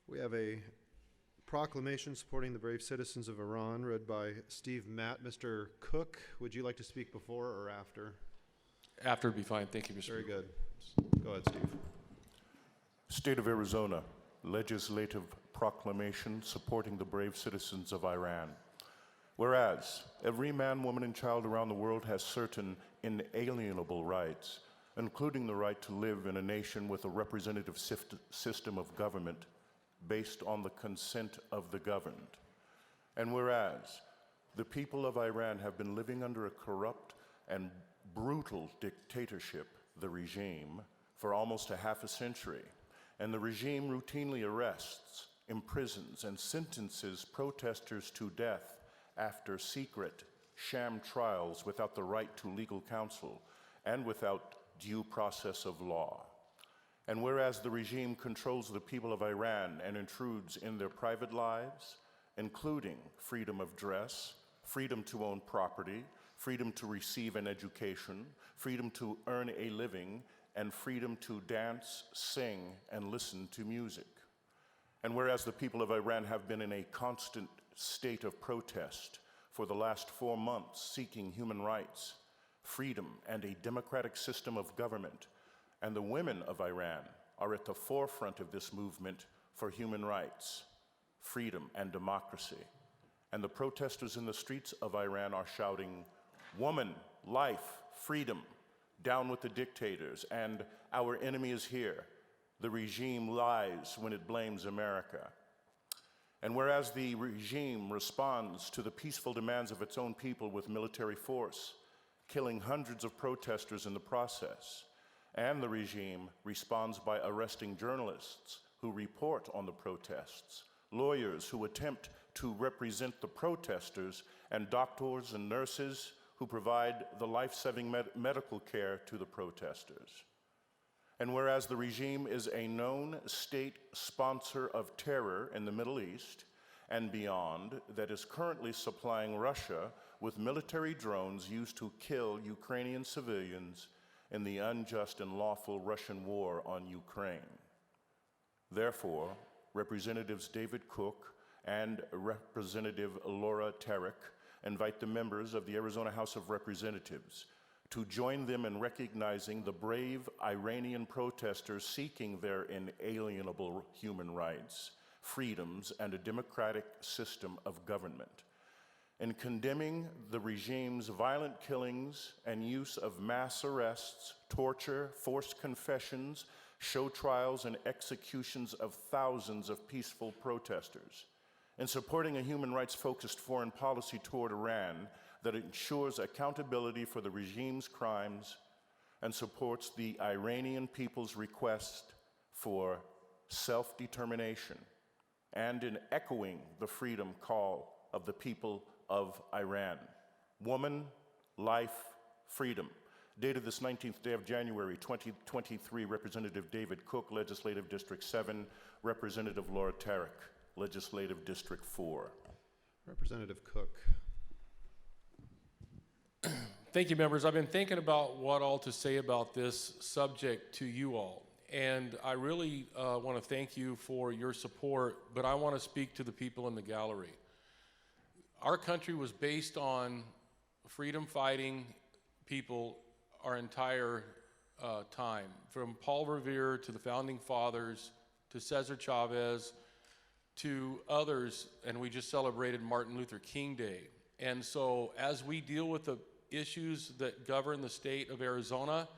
We have a proclamation supporting the brave citizens of Iran, read by Steve Matt. Mr. Cook, would you like to speak before or after? After would be fine. Thank you, Mr. Very Speaker. good. Go ahead, Steve. State of Arizona, legislative proclamation supporting the brave citizens of Iran. Whereas every man, woman, and child around the world has certain inalienable rights, including the right to live in a nation with a representative system of government based on the consent of the governed. And whereas the people of Iran have been living under a corrupt and brutal dictatorship, the regime, for almost a half a century, and the regime routinely arrests, imprisons, and sentences protesters to death after secret, sham trials without the right to legal counsel and without due process of law. And whereas the regime controls the people of Iran and intrudes in their private lives, including freedom of dress, freedom to own property, freedom to receive an education, freedom to earn a living, and freedom to dance, sing, and listen to music. And whereas the people of Iran have been in a constant state of protest for the last 4 months, seeking human rights, freedom, and a democratic system of government, and the women of Iran are at the forefront of this movement for human rights, freedom, and democracy. And the protesters in the streets of Iran are shouting, "Woman, life, freedom, down with the dictators, and our enemy is here. The regime lies when it blames America." And whereas the regime responds to the peaceful demands of its own people with military force, killing hundreds of protesters in the process, and the regime responds by arresting journalists who report on the protests, lawyers who attempt to represent the protesters, and doctors and nurses who provide the life-saving medical care to the protesters. And whereas the regime is a known state sponsor of terror in the Middle East and beyond that is currently supplying Russia with military drones used to kill Ukrainian civilians in the unjust and lawful Russian war on Ukraine. Therefore, Representatives David Cook and Representative Laura Tarek invite the members of the Arizona House of Representatives to join them in recognizing the brave Iranian protesters seeking their inalienable human rights, freedoms, and a democratic system of government, in condemning the regime's violent killings and use of mass arrests, torture, forced confessions, show trials, and executions of thousands of peaceful protesters, in supporting a human rights-focused foreign policy toward Iran that ensures accountability for the regime's crimes and supports the Iranian people's request for self-determination, and in echoing the freedom call of the people of Iran. Woman, life, freedom. Dated this 19th day of January, 2023, Representative David Cook, Legislative District 7, Representative Laura Tarek, Legislative District 4. Representative Cook. Thank you, members. I've been thinking about what all to say about this subject to you all. And I really want to thank you for your support, but I want to speak to the people in the gallery. Our country was based on freedom-fighting people our entire time, from Paul Revere to the Founding Fathers to Cesar Chavez to others, and we just celebrated Martin Luther King Day. And so as we deal with the issues that govern the state of Arizona,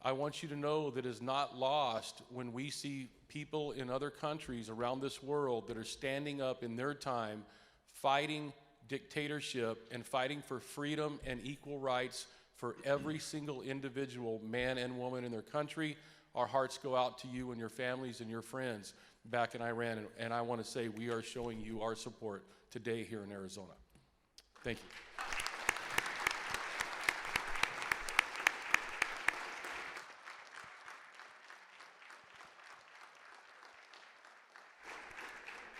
I want you to know that it is not lost when we see people in other countries around this world that are standing up in their time, fighting dictatorship and fighting for freedom and equal rights for every single individual, man and woman in their country. Our hearts go out to you and your families and your friends back in Iran, and I want to say we are showing you our support today here in Arizona. Thank you.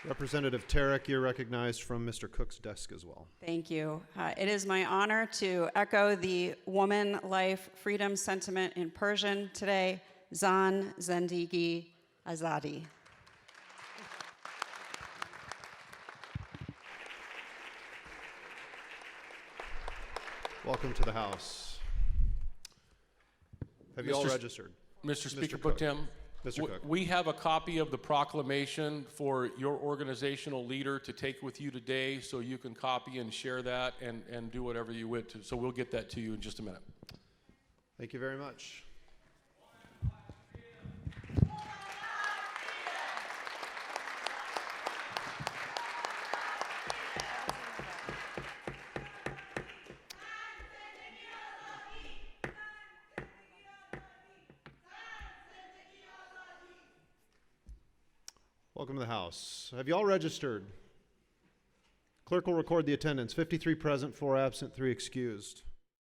Representative Tarek, you're recognized from Mr. Cook's desk as well. Thank you. It is my honor to echo the woman, life, freedom sentiment in Persian today, Zan Zendegi Azadi. Welcome to the House. Have you all Mr. registered? Mr. Speaker Cook. Pro Tem, Mr. Cook. we have a copy of the proclamation for your organizational leader to take with you today, so you can copy and share that and do whatever you wish to. So we'll get that to you in just a minute. Thank you very much. Welcome to the House. Have you all registered? Clerk will record the attendance. 53 present, 4 absent, 3 excused.